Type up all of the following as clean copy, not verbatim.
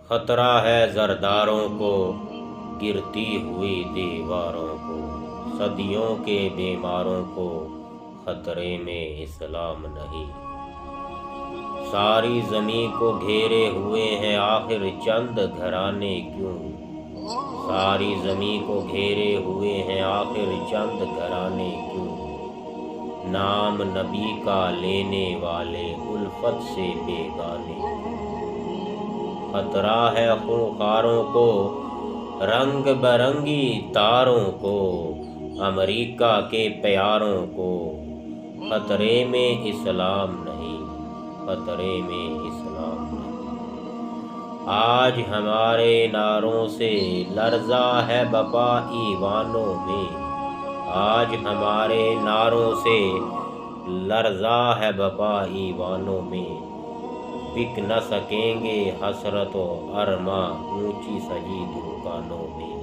خطرہ ہے زرداروں کو گرتی ہوئی دیواروں کو، صدیوں کے بیماروں کو خطرے میں اسلام نہیں۔ ساری زمین کو گھیرے ہوئے ہیں آخر چند گھرانے کیوں، ساری زمین کو گھیرے ہوئے ہیں آخر چند گھرانے کیوں، نام نبی کا لینے والے الفت سے بیگانے کیوں۔ خطرہ ہے خونخواروں کو رنگ برنگی تاروں کو، امریکہ کے پیاروں کو خطرے میں اسلام نہیں، خطرے میں اسلام نہیں۔ آج ہمارے نعروں سے لرزا ہے بپا ایوانوں میں، آج ہمارے نعروں سے لرزا ہے بپا ایوانوں میں، بک نہ سکیں گے حسرت و ارماں اونچی سجی دکانوں میں۔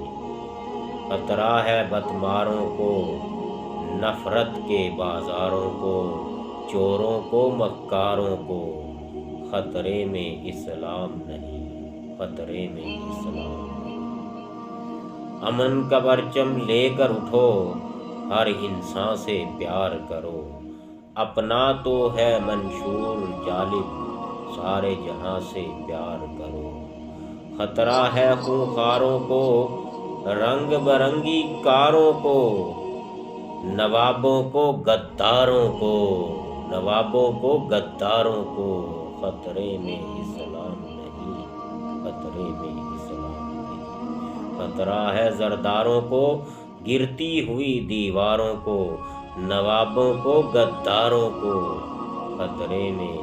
خطرہ ہے بدماروں کو نفرت کے بازاروں کو، چوروں کو مکاروں کو خطرے میں اسلام نہیں، خطرے میں اسلام نہیں۔ امن کا پرچم لے کر اٹھو، ہر انسان سے پیار کرو، اپنا تو ہے منشور جالب، سارے جہاں سے پیار کرو۔ خطرہ ہے خونخواروں کو رنگ برنگی کاروں کو، نوابوں کو غداروں کو، نوابوں کو غداروں کو خطرے میں اسلام نہیں، خطرے میں اسلام نہیں۔ خطرہ ہے زرداروں کو گرتی ہوئی دیواروں کو، نوابوں کو غداروں کو خطرے میں